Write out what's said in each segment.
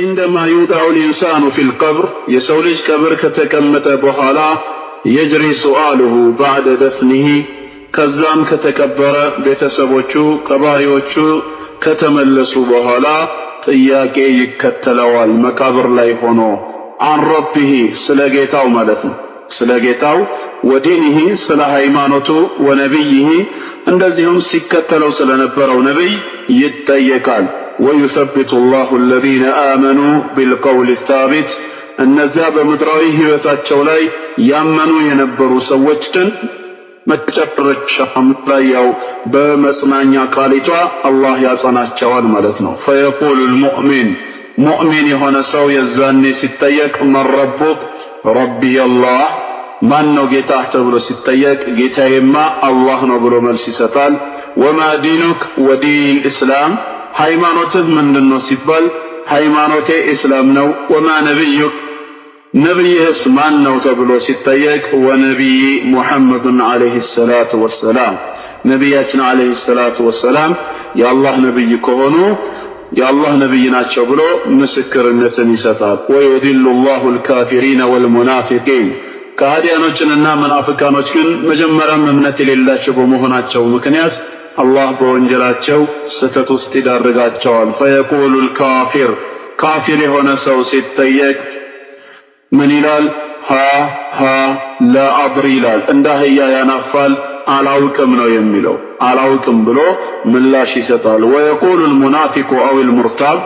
عندما يودع الإنسان في القبر يسولج قبر كتكمت بحالا يجري سؤاله بعد دفنه كزام كتكبر بيتسبوچو قبايوچو كتملسوا بحالا ጥያቄ ይከተለዋል መቃብር ላይ ሆኖ عن ربه ስለጌታው ማለት ነው ስለጌታው ወዲኒሂ ስለ ሃይማኖቱ ወነብይሂ እንደዚሁም ሲከተለው ስለነበረው ነብይ ይጠየቃል ويثبت الله الذين آمنوا بالقول الثابت እነዚያ በምድራዊ ህይወታቸው ላይ ያመኑ የነበሩ ሰዎችን መጨረሻም ላይ ያው በመጽናኛ ቃሊቷ አላህ ያጸናቸዋል ማለት ነው فيقول المؤمن ሙእሚን የሆነ ሰው የዛኔ ሲጠየቅ من ربك ربي الله ማን ነው ጌታህ ተብሎ ሲጠየቅ ጌታዬማ አላህ ነው ብሎ መልስ ይሰጣል وما دينك ودين الإسلام ሃይማኖትህ ምንድነው ሲባል ሃይማኖቴ እስላም ነው وما نبيك ነብይህስ ማን ነው ተብሎ ሲጠየቅ ወነብይ ሙሐመድ አለይሂ ሰላቱ ወሰላም ነብያችን አለይሂ ሰላቱ ወሰላም የአላህ ነብይ ከሆኑ የአላህ ነብይ ናቸው ብሎ ምስክርነትን ይሰጣል ወይዲሉ الله الكافرين والمنافقين ከሃዲያኖችንና መናፍቃኖች ግን መጀመሪያም እምነት የሌላቸው በመሆናቸው ምክንያት አላህ በወንጀላቸው ስተት ውስጥ ይዳርጋቸዋል فيقول الكافر ካፊር የሆነ ሰው ሲጠየቅ ምን ይላል ها لا أدري ይላል እንዳህያ ያናፋል አላውቅም ነው የሚለው አላውቅም ብሎ ምላሽ ይሰጣል ويقول المنافق أو المرتاب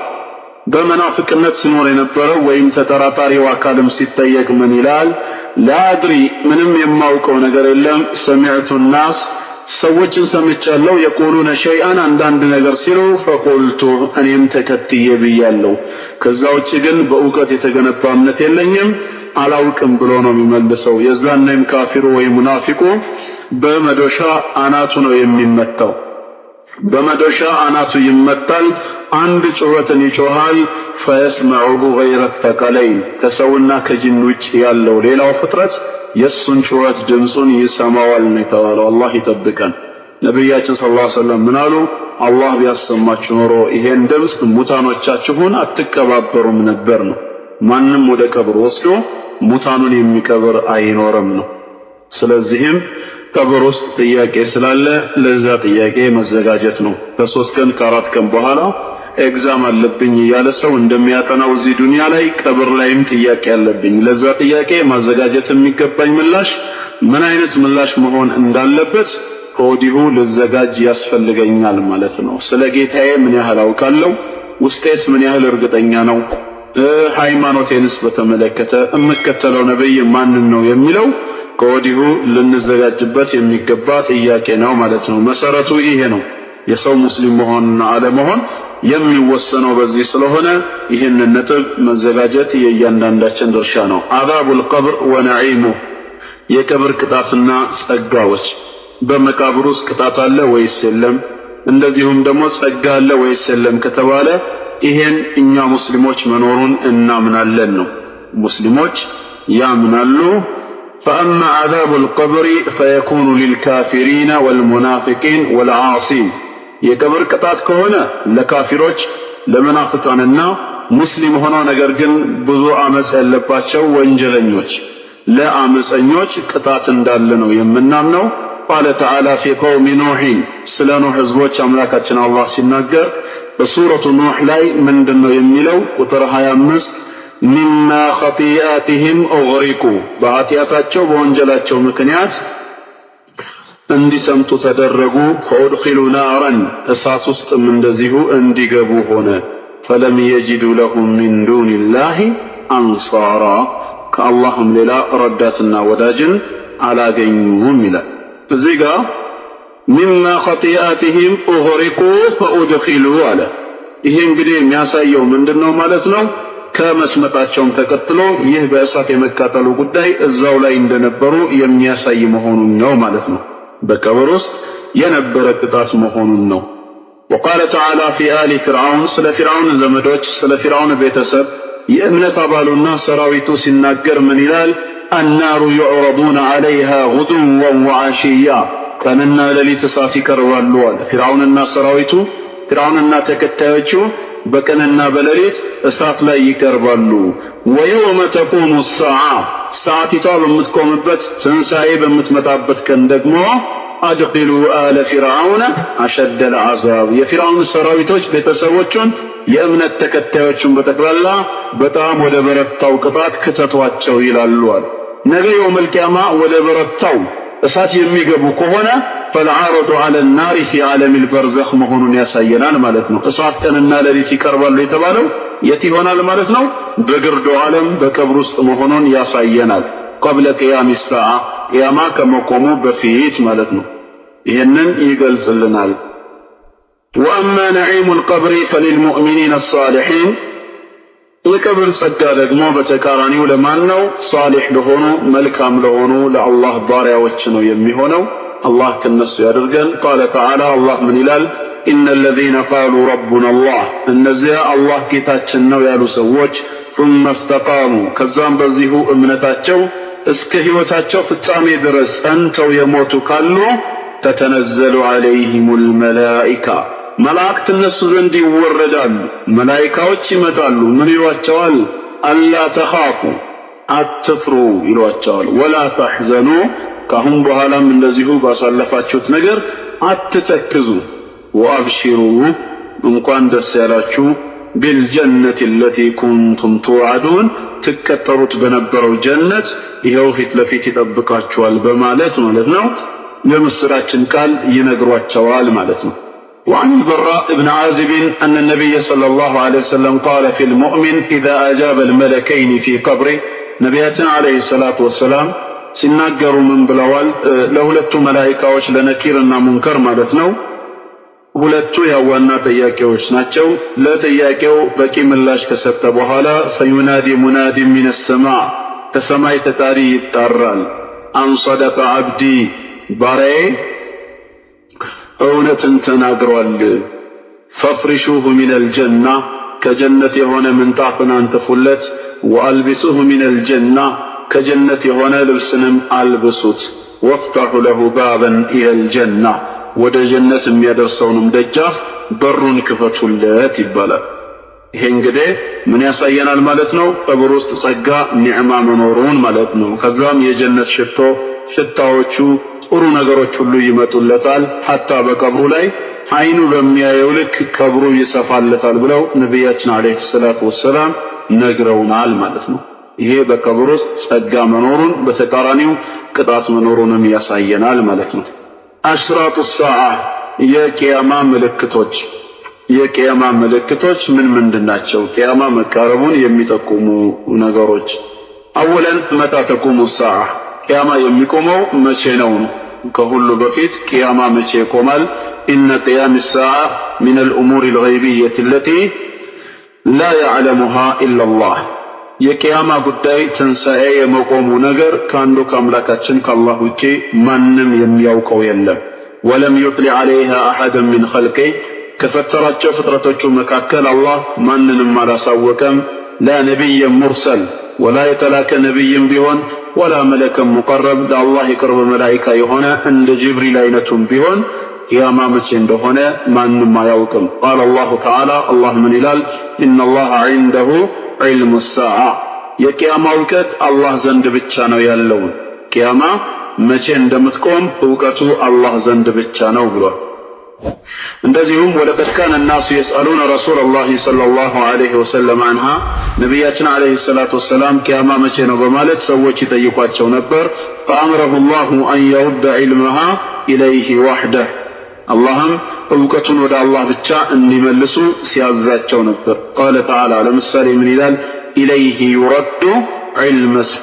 በመናፍቅነት ሲኖር የነበረው ወይም ተጠራጣሪው አካልም ሲጠየቅ ምን ይላል لا أدري ምንም የማውቀው ነገር የለም سمعت الناس ሰዎችን ሰምቻለሁ يقولون شيئا አንዳንድ ነገር ሲሉ فقلت እኔም ተከትዬ ብያለሁ ከዛ ውጪ ግን በእውቀት የተገነባ እምነት የለኝም አላውቅም ብሎ ነው የሚመልሰው የዛኔም ካፊሩ ወይ ሙናፊቁ በመዶሻ አናቱ ነው የሚመታው በመዶሻ አናቱ ይመታል አንድ ጩኸትን ይጮሃል فيسمعه غير الثقلين ከሰውና ከጂን ውጪ ያለው ሌላው ፍጥረት የሱን ጩኸት ድምጹን ይሰማዋል ነው የተባለው አላህ ይጠብቀን ነብያችን ሰለላሁ ዐለይሂ ወሰለም ምን አሉ አላህ ቢያሰማችሁ ኖሮ ይሄን ድምጽ ሙታኖቻችሁን አትከባበሩም ነበር ነው ማንንም ወደ ቀብር ወስዶ ሙታኑን የሚቀብር አይኖርም ነው ስለዚህም ቀብር ውስጥ ጥያቄ ስላለ ለዛ ጥያቄ መዘጋጀት ነው ከ3 ቀን ከ4 ቀን በኋላ ኤግዛም አለብኝ ያለ ሰው እንደሚያጠናው እዚህ ዱንያ ላይ ቀብር ላይም ጥያቄ አለብኝ ለዛ ጥያቄ ማዘጋጀት የሚገባኝ ምላሽ ምን አይነት ምላሽ መሆን እንዳለበት ከወዲሁ ልዘጋጅ ያስፈልገኛል ማለት ነው ስለ ጌታዬ ምን ያህል አውቃለሁ ውስጤስ ምን ያህል እርግጠኛ ነው ሃይማኖቴንስ በተመለከተ እምከተለው ነብይ ማን ነው የሚለው ከወዲሁ ልንዘጋጅበት የሚገባ ጥያቄ ነው ማለት ነው መሰረቱ ይሄ ነው የሰው ሙስሊም መሆንና አለመሆን የሚወሰነው በዚህ ስለሆነ ይህንን ነጥብ መዘጋጀት የእያንዳንዳችን ድርሻ ነው አዛቡል ቀብር ወነዒሙ የቀብር ቅጣትና ጸጋዎች በመቃብር ውስጥ ቅጣት አለ ወይስ የለም እንደዚሁም ደግሞ ጸጋ አለ ወይስ የለም ከተባለ ይሄን እኛ ሙስሊሞች መኖሩን እናምናለን ነው ሙስሊሞች ያምናሉ فأما عذاب القبر فيكون للكافرين والمنافقين والعاصين የቀብር ቅጣት ከሆነ ለካፊሮች ለመናፍቃንና ሙስሊም ሆነው ነገር ግን ብዙ አመጽ ያለባቸው ወንጀለኞች ለአመፀኞች ቅጣት እንዳለ ነው የምናምነው قال تعالى في قوم نوح ስለ ኑህ ህዝቦች አምላካችን አላህ ሲናገር በሱረቱ ኑህ ላይ ምንድነው የሚለው ቁጥር 25 مما خطيئاتهم اغرقوا በኃጢአታቸው በወንጀላቸው ምክንያት እንዲሰምጡ ተደረጉ فادخلوا نارا እሳት ውስጥም እንደዚሁ እንዲገቡ ሆነ فلم يجدوا لهم من دون الله انصارا ከአላህም ሌላ ረዳትና ወዳጅን አላገኙም ይላል እዚህ ጋር مما خطيئاتهم اغرقوا فادخلوا አለ ይሄ እንግዲህ የሚያሳየው ምንድነው ማለት ነው ከመስመጣቸውም ተከትሎ ይህ በእሳት የመቃጠሉ ጉዳይ እዛው ላይ እንደነበሩ የሚያሳይ መሆኑን ነው ማለት ነው በቀብር ውስጥ የነበረ ቅጣት መሆኑን ነው وقال تعالى في آل فرعون ስለ فرعون ዘመዶች ስለ فرعون ቤተሰብ የእምነት አባሉና ሰራዊቱ ሲናገር ምን ይላል النار يعرضون عليها غدوا وعشيا ቀንና ሌሊት እሳት ይቀርባሉ فرعونና ሰራዊቱ فرعونና ተከታዮቹ በቀንና በሌሊት እሳት ላይ ይቀርባሉ። ወየውመ ተቁሙ ሰዓ ሰዓቲቷ በምትቆምበት ትንሣኤ በምትመጣበት ቀን ደግሞ አድኺሉ አለ ፊርዓውነ አሸደል ዐዛብ የፊርዓውን ሰራዊቶች ቤተሰቦቹን የእምነት ተከታዮችን በጠቅላላ በጣም ወደ በረታው ቅጣት ክተቷቸው ይላሉ። ነገ የውመል ቂያማ ወደ በረታው እሳት የሚገቡ ከሆነ ፈልዓረዱ ዐለ ናሪ ፊ ዓለሚል በርዘኽ መሆኑን ያሳየናል ማለት ነው። እሳት ቀንና ሌሊት ይቀርባሉ የተባለው የት ይሆናል ማለት ነው? በግርዶ ዓለም በቀብር ውስጥ መሆኑን ያሳየናል። ቀብለ ቂያሚ ሰዓ ቂያማ ከመቆሙ በፊት ማለት ነው። ይህንን ይገልጽልናል። ወአማ ነዒሙል ቀብሪ ፈሊልሙእሚኒነ አሳሊሒን የቀብር ጸጋ ደግሞ በተቃራኒው ለማን ነው? ሷሊሕ ለሆኑ መልካም ለሆኑ ለአላህ ባሪያዎች ነው የሚሆነው። አላህ ከነሱ ያድርገን። ቃለ ተዓላ አላህ ምን ይላል? ኢነ ለዚነ ቃሉ ረቡና አላህ እነዚያ አላህ ጌታችን ነው ያሉ ሰዎች ثم استقاموا ከዛም በዚሁ እምነታቸው እስከ ሕይወታቸው ፍጻሜ ድረስ ጸንተው የሞቱ ካሉ ተተነዘሉ ዐለይሂሙል መላኢካ መላእክት እነሱ ዘንድ ይወረዳሉ። መላኢካዎች ይመጣሉ። ምን ይሏቸዋል? አላ ተኻፉ አትፍሩ ይሏቸዋል። ወላ ተሕዘኑ ካሁን በኋላም እንደዚሁ ባሳለፋችሁት ነገር አትተክዙ። ወአብሽሩ እንኳን ደስ ያላችሁ ቢልጀነቲ አለቲ ኩንቱም ቱዓዱን ትቀጠሩት በነበረው ጀነት ይኸው ፊት ለፊት ይጠብቃችኋል በማለት ማለት ነው የምስራችን ቃል ይነግሯቸዋል ማለት ነው። وعن البراء بن عازب أن النبي صلى الله عليه وسلم قال في المؤمن إذا أجاب الملكين في قبره نبياتنا عليه الصلاة والسلام سنناقروا من بلوال لهلت ملائكة لنكيرنا منكر مالتنا ሁለቱ ያዋና ጥያቄዎች ናቸው። ለጥያቄው በቂ ምላሽ ከሰጠ በኋላ ፈዩናዲ ሙናዲ ሚነ ሰማዕ ከሰማይ ተጣሪ ይጣራል። አንሰደቀ አብዲ ባሪያዬ እውነትን ተናግሯል። ፈፍሪሹሁ ሚነል ጀና ከጀነት የሆነ ምንጣፍን አንጥፉለት። ወአልቢሱሁ ሚነል ጀና ከጀነት የሆነ ልብስንም አልብሱት። ወፍተሑ ለሁ ባበን ኢለል ጀና ወደ ጀነት የሚያደርሰውንም ደጃፍ በሩን ክፈቱለት ይባላል። ይሄ እንግዲህ ምን ያሳየናል ማለት ነው? ቀብር ውስጥ ጸጋ ኒዕማ መኖሩን ማለት ነው። ከዛም የጀነት ሽታዎቹ ጥሩ ነገሮች ሁሉ ይመጡለታል። ሐታ በቀብሩ ላይ አይኑ በሚያየው ልክ ቀብሩ ይሰፋለታል ብለው ነቢያችን አለይሂ ሰላቱ ወሰላም ነግረውናል ማለት ነው። ይሄ በቀብር ውስጥ ጸጋ መኖሩን በተቃራኒው ቅጣት መኖሩንም ያሳየናል ማለት ነው። አሽራጡ ሰዓ የቂያማ ምልክቶች የቂያማ ምልክቶች ምን ምንድናቸው? ቂያማ መቃረቡን የሚጠቁሙ ነገሮች። አወለን መታ ተቁሙ ሰዓ ቂያማ የሚቆመው መቼ ነው? ከሁሉ በፊት ቂያማ መቼ ይቆማል? ኢነ ቂያም ሰዓ ሚን አልኡሙር አልገይቢየት አለቲ ላ ያዕለሙሃ ኢላላህ የቂያማ ጉዳይ ትንሣኤ የመቆሙ ነገር ከአንዱ ከአምላካችን ከአላህ ውጪ ማንም የሚያውቀው የለም። ወለም ዩጥሊ ዐለይሃ አሐደን ሚን ኸልቂህ ከፈጠራቸው ፍጥረቶቹ መካከል አላህ ማንንም አላሳወቀም። ላ ነቢየን ሙርሰል ወላ የተላከ ነቢይም ቢሆን ወላ መለከን ሙቀረብ ለአላህ የቅርብ መላኢካ የሆነ እንደ ጅብሪል አይነቱም ቢሆን ቂያማ መቼ እንደሆነ ማንም አያውቅም። ቃለ አላሁ ተዓላ አላህ ምን ይላል? ኢነላሃ ዒንደሁ ዒልሙ ሰዓ የቂያማ እውቀት አላህ ዘንድ ብቻ ነው ያለው። ቂያማ መቼ እንደምትቆም እውቀቱ አላህ ዘንድ ብቻ ነው ብሏል። እንደዚሁም ወለቀድ ካነ ናሱ የስአሉነ ረሱለላሂ ሰለላሁ ዐለይሂ ወሰለም አንሃ ነቢያችን ዐለይሂ ሰላቱ ወሰላም ቂያማ መቼ ነው በማለት ሰዎች ይጠይቋቸው ነበር። ፈአምረሁ ላሁ አን የሩደ ዒልመሃ ኢለይሂ ወሕደህ አላህም እውቀቱን ወደ አላህ ብቻ እንዲመልሱ ሲያዛቸው ነበር። ቃለ ተዓላ ለምሳሌ ምን ይላል? ኢለይሂ ዩረዱ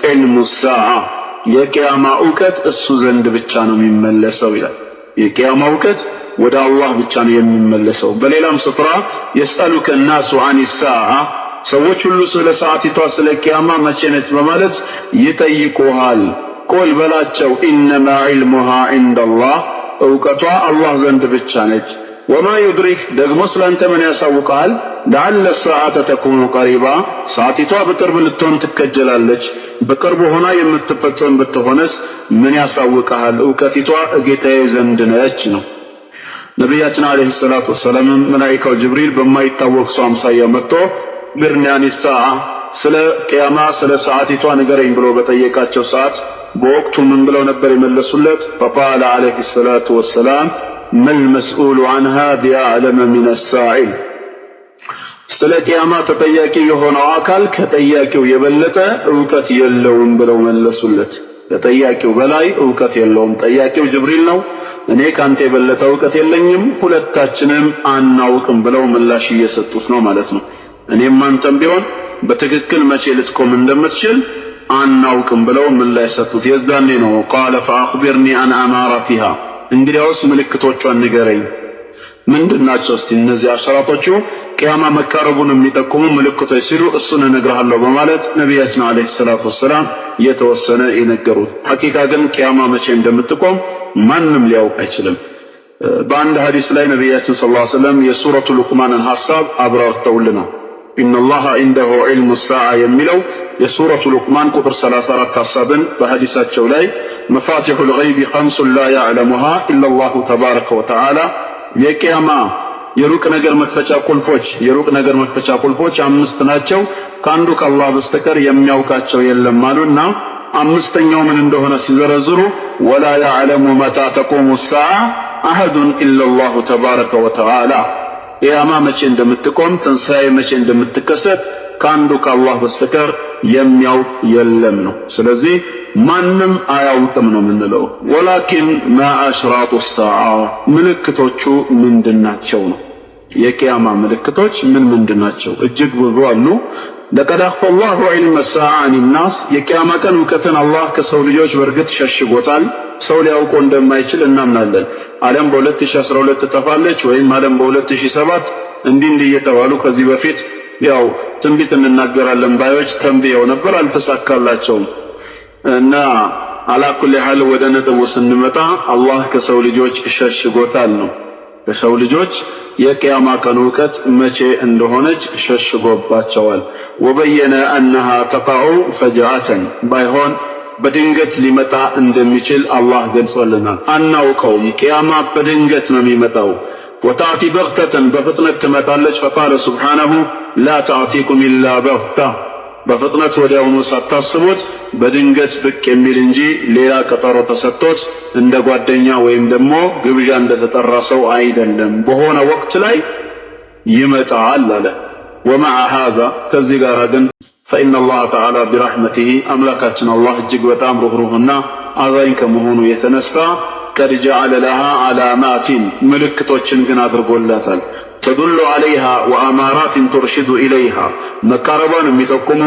ዒልሙ ሰዓ የቂያማ እውቀት እሱ ዘንድ ብቻ ነው የሚመለሰው ይላል። የቂያማ እውቀት ወደ አላህ ብቻ ነው የሚመለሰው። በሌላም ስፍራ የስአሉከ ናሱ አን ሰዓ ሰዎች ሁሉ ስለ ሰዓቲቷ ስለ ቂያማ መቼ ነች በማለት ይጠይቁሃል። ቁል በላቸው ኢነማ ዒልሙሃ ዒንደላህ እውቀቷ አላህ ዘንድ ብቻ ነች። ወማ ዩድሪክ ደግሞ ስላንተ ምን ያሳውቃል? ለዓለ ሰዓተ ተኩኑ ቀሪባ ሰዓቲቷ በቅርብ ልትሆን ትከጀላለች። በቅርብ ሆና የምትፈጸም ብትሆንስ ምን ያሳውቃል? እውቀቲቷ እጌታዬ ዘንድ ነች ነው። ነቢያችን አለይሂ ሰላቱ ወሰላም መላኢካው ጅብሪል በማይታወቅ ሰው አምሳያ መጥቶ ብርኒያኒ ሰዓ ስለ ቂያማ ስለ ሰዓቲቷ ንገረኝ ብሎ በጠየቃቸው ሰዓት በወቅቱ ምን ብለው ነበር የመለሱለት? فقال عليه الصلاة والسلام ما المسؤول عنها بأعلم من السائل ስለ ቂያማ ተጠያቂ የሆነው አካል ከጠያቂው የበለጠ ዕውቀት የለውም ብለው መለሱለት። ከጠያቂው በላይ ዕውቀት የለውም። ጠያቂው ጅብሪል ነው። እኔ ካንተ የበለጠ ዕውቀት የለኝም፣ ሁለታችንም አናውቅም ብለው ምላሽ እየሰጡት ነው ማለት ነው። እኔም አንተም ቢሆን በትክክል መቼ ልትቆም እንደምትችል አናውቅም ብለው ምላሽ ሰጡት። የዛኔ ነው قال فأخبرني عن أماراتها እንግዲያውስ ምልክቶቿን ንገረኝ። ምንድናቸው እስቲ እነዚህ አሸራጦቹ ቂያማ መቃረቡን የሚጠቁሙ ምልክቶች ሲሉ እሱን እነግርሃለሁ በማለት ነቢያችን አለይሂ ሰላቱ ወሰላም የተወሰነ የነገሩት። ሐቂቃ ግን ቂያማ መቼ እንደምትቆም ማንም ሊያውቅ አይችልም። በአንድ ሐዲስ ላይ ነቢያችን ሰለላሁ ዐለይሂ ወሰለም የሱረቱ ሉቅማንን ሐሳብ አብራርተውልናል። ኢነላሃ ዒንደሁ ዒልሙ ሰዓ የሚለው የሱረቱ ሉቅማን ቁጥር 34 ሐሳብን በሐዲሳቸው ላይ መፋቲሑል ገይቢ ኸምሱን ላ ያዕለሙሃ ኢለላሁ ተባረከ ወተዓላ የቂያማ የሩቅ ነገር መክፈቻ ቁልፎች አምስት ናቸው፣ ከአንዱ ከአላህ በስተቀር የሚያውቃቸው የለም አሉና አምስተኛው ምን እንደሆነ ሲዘረዝሩ ወላ ያዕለሙ መታ ተቁሙ ሰዓ አሐዱን ኢለላሁ ተባረከ ወተዓላ ቂያማ መቼ እንደምትቆም ትንሣኤ መቼ እንደምትከሰት ከአንዱ ከአላህ በስተቀር የሚያውቅ የለም ነው። ስለዚህ ማንም አያውቅም ነው የምንለው። ወላኪን ማ አሽራጡ ሰዓ ምልክቶቹ ምንድናቸው ነው። የቂያማ ምልክቶች ምንድናቸው? እጅግ ብዙ አሉ። ለቀድ አኽፈ አላሁ ዒልመ ሰዓ አን ናስ የቂያማ ቀን እውቀትን አላህ ከሰው ልጆች በእርግጥ ሸሽጎታል። ሰው ሊያውቀው እንደማይችል እናምናለን። ዓለም በ2012 ትጠፋለች ወይም ዓለም በ2007 እንዲህ እየተባሉ ከዚህ በፊት ያው ትንቢት እንናገራለን ባዮች ተንብየው ነበር፣ አልተሳካላቸውም። እና አላኩል ያህል ወደ ነጥቡ ስንመጣ አላህ ከሰው ልጆች ሸሽጎታል ነው። ከሰው ልጆች የቂያማ ቀን እውቀት መቼ እንደሆነች ሸሽጎባቸዋል። ወበየነ አነሃ ተቃዑ ፈጅዓተን ባይሆን በድንገት ሊመጣ እንደሚችል አላህ ገልጾልናል። አናውቀውም። ቂያማ በድንገት ነው የሚመጣው። ወታቲ በግተተን በፍጥነት ትመጣለች። ፈቃለ ሱብሓነሁ ላ ተዕቲኩም ኢላ በግታ በፍጥነት ወዲያውኑ ሳታስቡት በድንገት ብቅ የሚል እንጂ ሌላ ቀጠሮ ተሰጥቶት እንደ ጓደኛ ወይም ደግሞ ግብዣ እንደተጠራ ሰው አይደለም። በሆነ ወቅት ላይ ይመጣል አለ። ወመዓ ሃዛ ከዚህ ጋር ግን ፈኢነ አላህ ተዓላ ቢረሕመቲሂ አምላካችን አላህ እጅግ በጣም ሩህሩህና አዛኝ ከመሆኑ የተነሳ ቀድ ጀዐለ ለሃ ዓላማቲን ምልክቶችን ግን አድርጎላታል። ተዱሉ ዐለይሃ ወአማራትን ቱርሽዱ ኢለይሃ መቃረቧን የሚጠቁሙ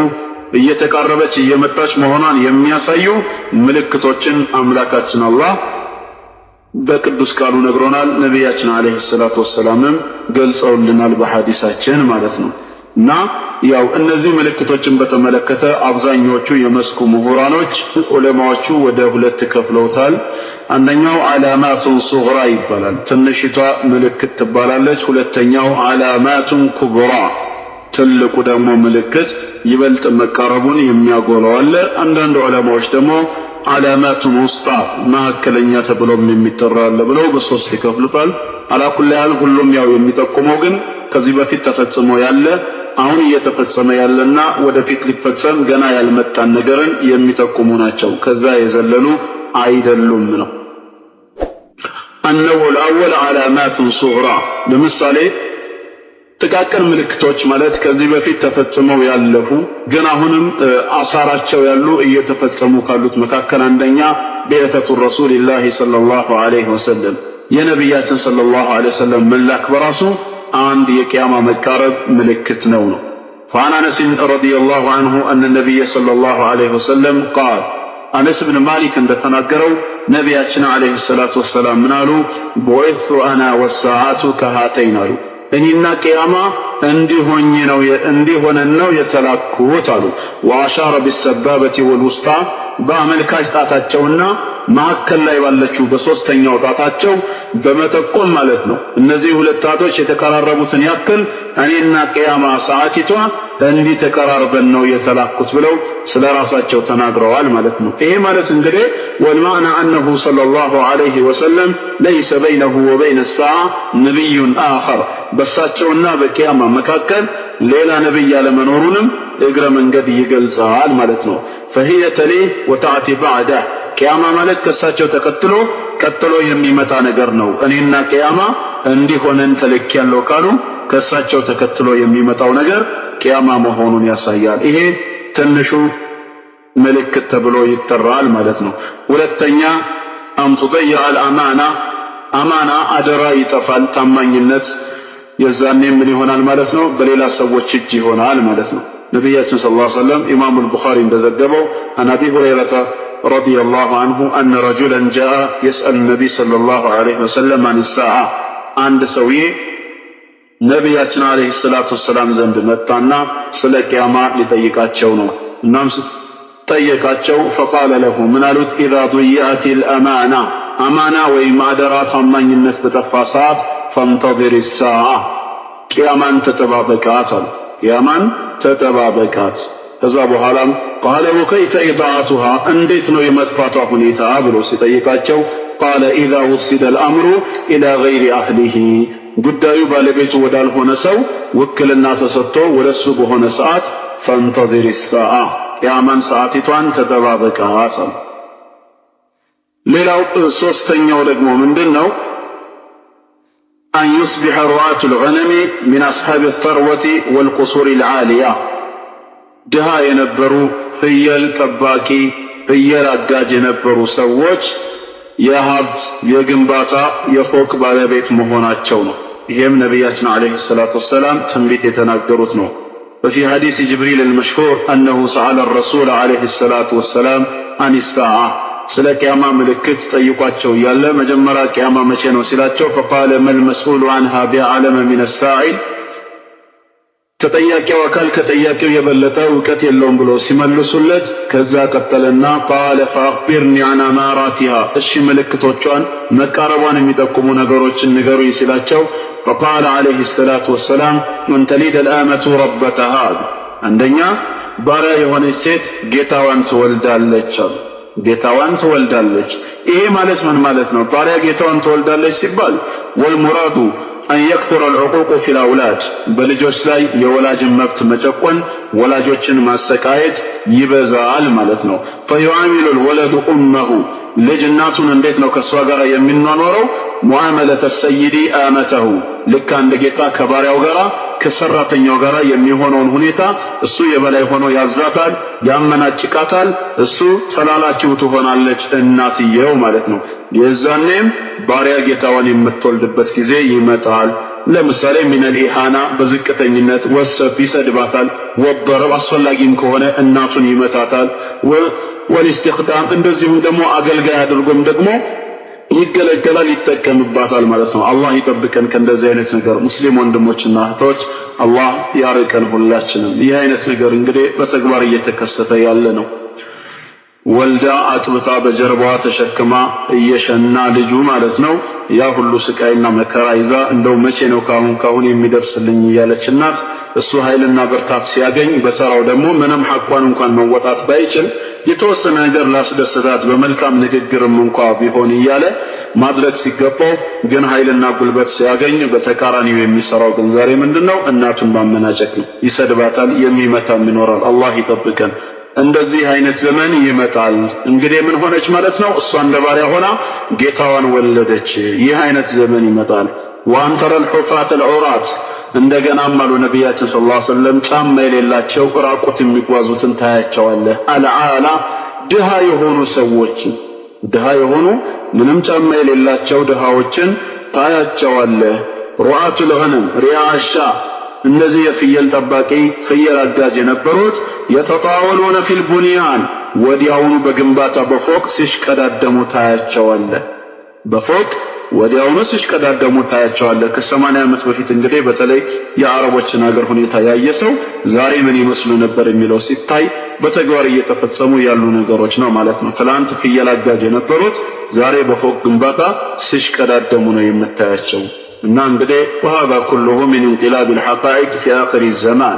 እየተቃረበች እየመጣች መሆኗን የሚያሳዩ ምልክቶችን አምላካችን አላህ በቅዱስ ቃሉ ነግሮናል። ነቢያችን አለይሂ ሰላቱ ወሰላምም ገልጸውልናል በሐዲሳችን ማለት ነው። እና ያው እነዚህ ምልክቶችን በተመለከተ አብዛኞቹ የመስኩ ምሁራኖች ዑለማዎቹ ወደ ሁለት ከፍለውታል። አንደኛው ዓላማቱን ሱግራ ይባላል፣ ትንሽቷ ምልክት ትባላለች። ሁለተኛው ዓላማቱን ኩብራ፣ ትልቁ ደግሞ ምልክት ይበልጥ መቃረቡን የሚያጎላው አለ። አንዳንድ ዑለማዎች ደግሞ ዓላማቱን ውስጣ መካከለኛ ተብሎም የሚጠራ አለ ብለው በሶስት ይከፍሉታል። አላኩል ያህል ሁሉም ያው የሚጠቁመው ግን ከዚህ በፊት ተፈጽሞ ያለ አሁን እየተፈጸመ ያለና ወደፊት ሊፈጸም ገና ያልመጣን ነገርን የሚጠቁሙ ናቸው። ከዛ የዘለሉ አይደሉም ነው። አነወል አወል ዓላማቱን ሱግራ ለምሳሌ ጥቃቅን ምልክቶች ማለት ከዚህ በፊት ተፈጽመው ያለፉ ግን አሁንም አሳራቸው ያሉ እየተፈጸሙ ካሉት መካከል አንደኛ ቢዕተቱ ረሱልላህ ሰለላሁ ዐለይሂ ወሰለም የነቢያችን ሰለላሁ ዐለይሂ ወሰለም መላክ በራሱ አንድ የቂያማ መቃረብ ምልክት ነው። فعن أنس رضي الله عنه أن النبي صلى الله عليه وسلم قال أنس بن مالك እንደተናገረው ነቢያችን عليه الصلاة والسلام ምናሉ بعثت أنا والساعات كهاتين አሉ እኔና ቂያማ እንዲሆነን ነው የተላኩት አሉ። وأشار بالسبابة والوسطى በአመልካች ጣታቸውና ማዕከል ላይ ባለችው በሶስተኛው ጣታቸው በመጠቆም ማለት ነው። እነዚህ ሁለት ጣቶች የተቀራረቡትን ያክል እኔና ቅያማ ሰዓቲቷ እንዲህ ተቀራርበን ነው የተላኩት ብለው ስለ ራሳቸው ተናግረዋል ማለት ነው። ይሄ ማለት እንግዲህ ወልማዕና አነሁ ሰለላሁ ዐለይሂ ወሰለም ለይሰ በይነሁ ወበይነ ሰዓ ነቢዩን አኸር በሳቸውና በቅያማ መካከል ሌላ ነቢይ ያለመኖሩንም እግረ መንገድ ይገልጻል ማለት ነው። ፈሂየ ተሊ ወተዕቲ ባዕደህ ቅያማ ማለት ከሳቸው ቀጥሎ የሚመጣ ነገር ነው። እኔና ቅያማ እንዲህ ሆነን ተልኬያለሁ ካሉ ከሳቸው ተከትሎ የሚመጣው ነገር ቅያማ መሆኑን ያሳያል። ይሄ ትንሹ ምልክት ተብሎ ይጠራል ማለት ነው። ሁለተኛ አምጡጠይዐ አልአማና አማና አደራ ይጠፋል፣ ታማኝነት የዛኔ ምን ይሆናል ማለት ነው? በሌላ ሰዎች እጅ ይሆናል ማለት ነው። ነቢያችን ሰለላሁ ዐለይሂ ወሰለም ኢማሙ አልቡኻሪ እንደዘገበው አን አቢ ሁረይረተ ረዲየላሁ ዐንሁ አነ ረጁለን ጃአ የስአሉ ነቢይ ሰለላሁ ዐለይሂ ወሰለም አን ሰዓ አንድ ሰውዬ ነቢያችን ዐለይሂ ሰላቱ ወሰላም ዘንድ መጣና ስለ ቅያማ ሊጠይቃቸው ነው። እናም ጠየቃቸው። ፈቃለ ለሁ ምን አሉት? ኢዛ ዱይዐቲል አማና አማና ወይም አደራ ታማኝነት በጠፋ ሰዓት ፈንተዚር ሰዓ ቅያማን ተጠባበቃት አሉ። ቅያማን ተጠባበቃት። ከዛ በኋላም ቃለ ወከይፈ ኢዳዓቱሃ እንዴት ነው የመጥፋቷ ሁኔታ ብሎ ሲጠይቃቸው ቃለ ኢዛ ውሲደ አልአምሩ ኢላ ገይሪ አህሊሂ ጉዳዩ ባለቤቱ ወዳልሆነ ሰው ውክልና ተሰጥቶ ወደሱ በሆነ ሰዓት ፈንተዚር ሰዓ ቅያማን ሰዓቲቷን ተጠባበቃት አሉ። ሌላው ሶስተኛው ደግሞ ምንድን ነው? አን ዩስቢሐ ሩዓቱ ልገነሚ ሚን አስሓቢ ተርወቲ ወልቁሱሪ ልዓሊያ ድሃ የነበሩ ፍየል ጠባቂ ፍየል አጋጅ የነበሩ ሰዎች የሀብት የግንባታ የፎቅ ባለቤት መሆናቸው ነው። ይሄም ነቢያችን ዐለይሂ ሰላቱ ወሰላም ትንቢት የተናገሩት ነው። በፊ ሐዲስ ጅብሪል አልመሽሁር አነሁ ሰአለ ረሱል ዐለይሂ ሰላቱ ወሰላም አን ሰዓ ስለ ቅያማ ምልክት ጠይቋቸው እያለ መጀመሪያ ቅያማ መቼ ነው ሲላቸው ፈቃለ መል መስኡሉ ዐንሃ ቢአዕለመ ሚነ ሳኢል ተጠያቂው አካል ከጠያቂው የበለጠ እውቀት የለውም ብሎ ሲመልሱለት ከዛ ቀጠለና ቃለ ፈአኽቢርኒ ዐን አማራቲሃ እሺ ምልክቶቿን መቃረቧን የሚጠቁሙ ነገሮችን ንገሩኝ ሲላቸው ፈቃለ ዐለይሂ ሰላቱ ወሰላም አን ተሊደ አልአመቱ ረበተሃ አንደኛ ባሪያ የሆነች ሴት ጌታዋን ትወልዳለች አሉ። ጌታዋን ትወልዳለች። ይሄ ማለት ምን ማለት ነው? ባሪያ ጌታዋን ትወልዳለች ሲባል ወልሙራዱ አን የክቱረ አልዑቁቁ ፊል አውላድ በልጆች ላይ የወላጅን መብት መጨቆን ወላጆችን ማሰቃየት ይበዛል ማለት ነው። ፈዩዓሚሉ ልወለዱ ኡመሁ ልጅ እናቱን እንዴት ነው ከእሷ ጋር የሚኗኖረው? ሙዓመለተ ሰይዲ አመተሁ ልክ አንድ ጌታ ከባሪያው ጋር ከሰራተኛው ጋር የሚሆነውን ሁኔታ እሱ የበላይ ሆኖ ያዛታል፣ ያመናጭቃታል። እሱ ተላላኪው ትሆናለች እናትየው ማለት ነው። የዛኔም ባሪያ ጌታዋን የምትወልድበት ጊዜ ይመጣል። ለምሳሌ ሚነል ኢሃና በዝቅተኝነት ወሰብ ይሰድባታል፣ ወበረብ አስፈላጊም ከሆነ እናቱን ይመታታል። ወልኢስቲኽዳም እንደዚሁም ደግሞ አገልጋይ አድርጎም ደግሞ ይገለገላል፣ ይጠቀምባታል ማለት ነው። አላህ ይጠብቀን ከእንደዚህ አይነት ነገር። ሙስሊም ወንድሞችና እህቶች አላህ ያርቀን ሁላችንም። ይህ አይነት ነገር እንግዲህ በተግባር እየተከሰተ ያለ ነው። ወልዳ አጥብታ በጀርባዋ ተሸክማ እየሸና ልጁ ማለት ነው ያ ሁሉ ስቃይና መከራ ይዛ እንደው መቼ ነው ካሁን የሚደርስልኝ እያለች እናት እሱ ኃይልና ብርታት ሲያገኝ በተራው ደግሞ ምንም ሐቋን እንኳን መወጣት ባይችል የተወሰነ ነገር ላስደስታት በመልካም ንግግርም እንኳ ቢሆን እያለ ማድረግ ሲገባው ግን ኃይልና ጉልበት ሲያገኝ በተቃራኒው የሚሰራው ግን ዛሬ ምንድነው? እናቱን ማመናጨቅ ነው። ይሰድባታል፣ የሚመታም ይኖራል። አላህ ይጠብቀን። እንደዚህ አይነት ዘመን ይመጣል። እንግዲህ ምን ሆነች ማለት ነው? እሷ እንደ ባሪያ ሆና ጌታዋን ወለደች። ይህ አይነት ዘመን ይመጣል። ወአንተረል ሑፋተል ዑራት እንደገናም አሉ ነቢያችን ሰለላሁ ዐለይሂ ወሰለም ጫማ የሌላቸው ራቁት የሚጓዙትን ታያቸዋለህ። አልዓላ ድሃ የሆኑ ሰዎች ድሃ የሆኑ ምንም ጫማ የሌላቸው ድሃዎችን ታያቸዋለህ። ሩዓቱል ገነም ሪያሻ እነዚህ የፍየል ጠባቂ ፍየል አጋጅ የነበሩት የተጣወሉነ ፊል ቡንያን ወዲያውኑ በግንባታ በፎቅ ሲሽቀዳደሙ ታያቸዋለህ። በፎቅ ወዲያውኑ ሲሽቀዳደሙ ታያቸዋለህ። ከ80 ዓመት በፊት እንግዲህ በተለይ የአረቦችን ሀገር ሁኔታ ያየ ሰው ዛሬ ምን ይመስሉ ነበር የሚለው ሲታይ በተግባር እየተፈጸሙ ያሉ ነገሮች ነው ማለት ነው። ትላንት ፍየል አጋጅ የነበሩት ዛሬ በፎቅ ግንባታ ሲሽቀዳደሙ ነው የምታያቸው። እና እንግዲህ وهذا كله من انقلاب الحقائق في آخر الزمان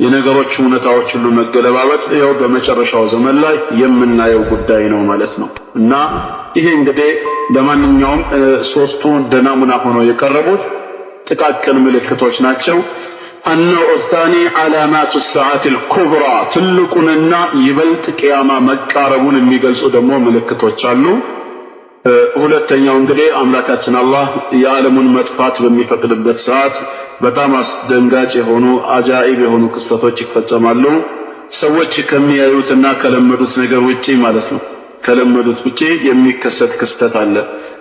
የነገሮች እውነታዎች ሁሉ መገለባበጥ ያው በመጨረሻው ዘመን ላይ የምናየው ጉዳይ ነው ማለት ነው። እና ይሄ እንግዲህ ለማንኛውም ሶስቱ ደናሙና ሆኖ የቀረቡት ጥቃቅን ምልክቶች ናቸው። النوع الثاني علامات الساعة الكبرى ትልቁንና ይበልጥ ቂያማ መቃረቡን የሚገልጹ ደግሞ ምልክቶች አሉ። ሁለተኛው እንግዲህ አምላካችን አላህ የዓለሙን መጥፋት በሚፈቅድበት ሰዓት በጣም አስደንጋጭ የሆኑ አጃኢብ የሆኑ ክስተቶች ይፈጸማሉ። ሰዎች ከሚያዩትና ከለመዱት ነገር ውጪ ማለት ነው፣ ከለመዱት ውጪ የሚከሰት ክስተት አለ።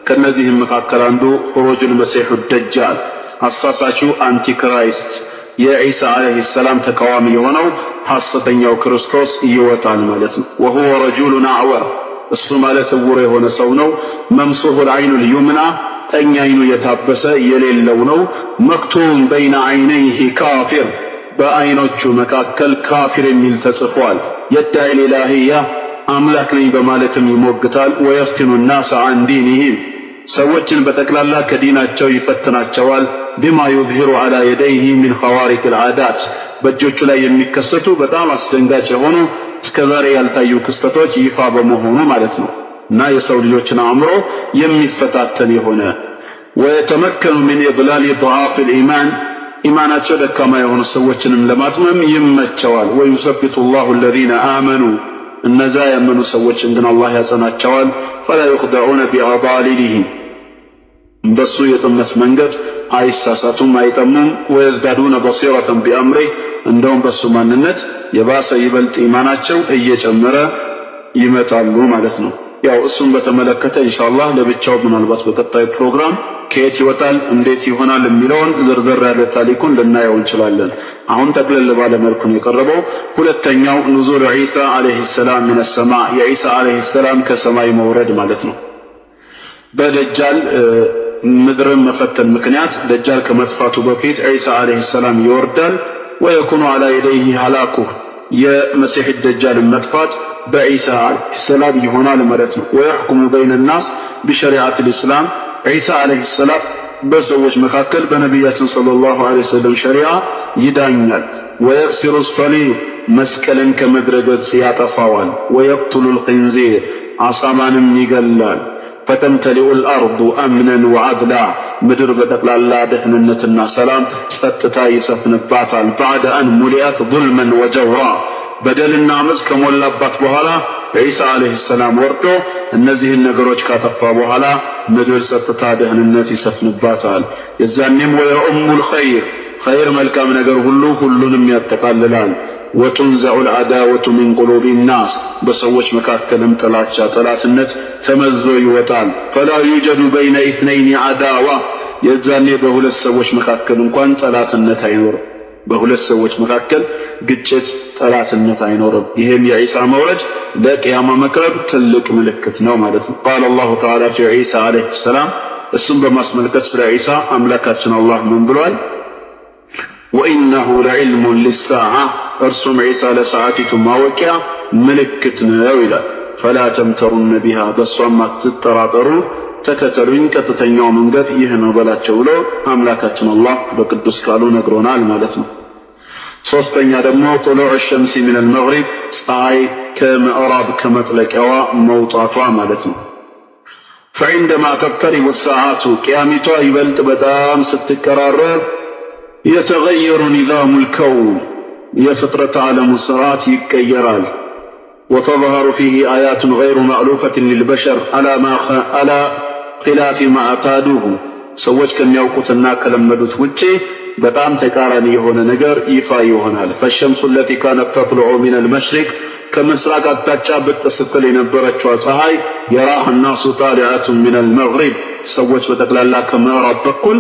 ከነዚህም መካከል አንዱ ኹሩጁል መሲሑ ደጃል አሳሳቹ አንቲክራይስት የኢሳ አለይሂ ሰላም ተቃዋሚ የሆነው ሐሰተኛው ክርስቶስ ይወጣል ማለት ነው። وهو رجل أعور እሱ ማለት ዕውር የሆነ ሰው ነው። መምሱሑል ዐይኑል ዩምና ቀኝ አይኑ የታበሰ የሌለው ነው። መክቱም በይነ ዐይነይሂ ካፊር በአይኖቹ መካከል ካፊር የሚል ተጽፏል። የዳዒል ኢላሂያ አምላክ ነኝ በማለትም ይሞግታል። ወየፍቲኑ ናስ ዐን ዲኒሂም ሰዎችን በጠቅላላ ከዲናቸው ይፈትናቸዋል። ቢማ ዩዝሂሩ ዐላ የደይሂ ሚን ኸዋሪቂል ዐዳት በእጆቹ ላይ የሚከሰቱ በጣም አስደንጋጭ የሆኑ እስከዛሬ ያልታዩ ክስተቶች ይፋ በመሆኑ ማለት ነው። እና የሰው ልጆችን አእምሮ የሚፈታተን የሆነ ወየተመከኑ ሚን ኢድላል ضعاف الإيمان ኢማናቸው ደካማ የሆኑ ሰዎችንም ለማጥመም ይመቸዋል። ወዩሰቢቱ ላሁ الذين آمنوا እነዛ ያመኑ ሰዎችን ግን አላህ ያጸናቸዋል። فلا يخدعون بأضالله በሱ የጥመት መንገድ አይሳሳቱም አይጠሙም። ወየዝዳዱነ በሲረተን ቢአምሪ እንደውም በሱ ማንነት የባሰ ይበልጥ ኢማናቸው እየጨመረ ይመጣሉ ማለት ነው። ያው እሱን በተመለከተ ኢንሻአላህ ለብቻው ምናልባት በቀጣይ ፕሮግራም ከየት ይወጣል እንዴት ይሆናል የሚለውን ዝርዝር ያለ ታሪኩን ልናየው እንችላለን። አሁን ጠቅለል ባለ መልኩ ነው የቀረበው። ሁለተኛው ኑዙል ዒሳ አለይሂ ሰላም ሚነ ሰማዕ የዒሳ አለይሂ ሰላም ከሰማይ መውረድ ማለት ነው። በደጃል ምድርን መፈተን ምክንያት ደጃል ከመጥፋቱ በፊት ዒሳ አለይሂ ሰላም ይወርዳል። ወየኩኑ ዐላ የደይሂ ሀላኩ የመሲሕ ደጃል መጥፋት በዒሳ አለይሂ ሰላም ይሆናል ማለት ነው። ወየሕኩሙ በይነ ናስ ቢሸሪዓት ልእስላም ዒሳ አለይሂ ሰላም በሰዎች መካከል በነቢያችን ሰለላሁ ዐለይሂ ወሰለም ሸሪዓ ይዳኛል። ወየክሲሩ ሰሊብ መስቀልን ከምድረ ገጽ ያጠፋዋል። ወየቅቱሉ ልኽንዚር አሳማንም ይገላል። ፈተምተሊኡ ልአርዱ አምነን ወዐድላ ምድር በጠቅላላ ደህንነትና ሰላም ጸጥታ ይሰፍንባታል። ባዕደ አን ሙሊአት ظልመን ወጀውራ በደልና አመፅ ከሞላባት በኋላ ዒሳ አለይሂ ሰላም ወርዶ እነዚህን ነገሮች ካጠፋ በኋላ ምድር ጸጥታ ደህንነት ይሰፍንባታል። የዛኔም ወየኡሙል ኸይር መልካም ነገር ሁሉ ሁሉንም ያጠቃልላል። ወቱንዘዑ ልዐዳወቱ ሚን ቁሉቢ ናስ በሰዎች መካከልም ጥላቻ ጠላትነት ተመዝሎ ይወጣል። ፈላ ዩጀዱ በይነ ኢትነይኒ ዐዳዋ የዛኔ በሁለት ሰዎች መካከል እንኳን ጠላትነት አይኖርም። በሁለት ሰዎች መካከል ግጭት ጠላትነት አይኖርም። ይሄም የዒሳ መውረድ ለቂያማ መቅረብ ትልቅ ምልክት ነው ማለት ነው። ቃለ አላሁ ተዓላ ፊ ዒሳ አለይሂ ሰላም እሱም በማስመልከት ስለ ዒሳ አምላካችን አላህ ምን ብሏል? ወኢነሁ ለዕልሙን ሊሳዓ እርሱም ዒሳ ለሰዓቲቱ ማወቂያ ምልክት ነው ይላል። ፈላ ተምተሩነ ቢሃ በሷም አትጠራጠሩ ተከተሉኝ ቀጥተኛው መንገድ ይህ ነው በላቸው ብሎ አምላካችን አላህ በቅዱስ ቃሉ ነግሮናል ማለት ነው። ሶስተኛ ደግሞ ጡሉዕ ሸምሲ ሚነል መግሪብ ፀሐይ ከምዕራብ ከመጥለቂያዋ መውጣቷ ማለት ነው። ፈዒንደማ ተቅተሪቡ ሰዓቱ ቅያሚቷ ይበልጥ በጣም ስትቀራረብ የተገየሩ ኒዛሙል ከውን የፍጥረት ዓለሙ ስርዓት ይቀየራል። ወተظهر فيه آيات غير مألوفة للبشر على خلاف ما اعتادوه ሰዎች ከሚያውቁትና ከለመዱት ውጪ በጣም ተቃራኒ የሆነ ነገር ይፋ ይሆናል። فالشمس التي كانت تطلع من المشرق ከምስራቅ አቅጣጫ ብቅ ስትል የነበረችው ፀሐይ የራህ الناس طالعة من المغرب ሰዎች በጠቅላላ ከምዕራብ በኩል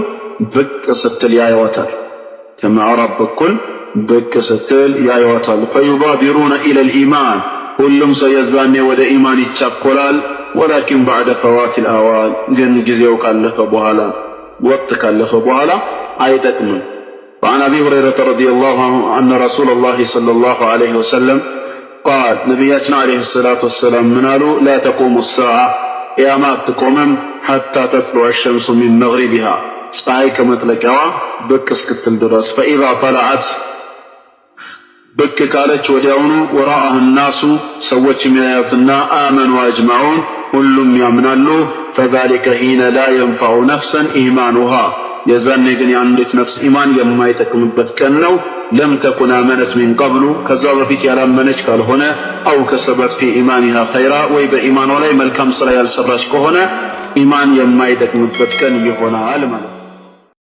ብቅ ስትል ያዩዋታል። ከምዕራብ በኩል ብቅ ስትል ያዩዋታል። فيبادرون إلى الإيمان ሁሉም ሰው የዛኔ ወደ ኢማን ይቻኮላል። ወላኪን ባዕደ ፈዋቲል አዋን ግን ጊዜው ካለፈ በኋላ ወቅት ካለፈ በኋላ አይጠቅምም። وعن أبي هريرة رضي الله عنه أن رسول الله صلى الله عليه وسلم قال نبياتنا عليه الصلاة والسلام منالو لا تقوم الساعة يا ما تقومم حتى تطلع الشمس من مغربها ፀሐይ ከመጥለቂያዋ ብቅ እስክትል ድረስ فإذا طلعت ብቅ ካለች ወዲያውኑ ወራአህ الناس ሰዎች የሚያዩትና آمنوا وأجمعون ሁሉም ያምናሉ فذلك حين لا ينفع نفسا إيمانها የዛኔ ግን የአንዲት ነፍስ ኢማን የማይጠቅምበት ቀን ነው። ለም ተኩን አመነት ሚን ቀብሉ ከዛ በፊት ያላመነች ካልሆነ አው ከሰበት ፊ ኢማኒሃ ኸይራ ወይ በኢማኗ ላይ መልካም ስራ ያልሰራች ከሆነ ኢማን የማይጠቅምበት ቀን ይሆናል ማለት ነው።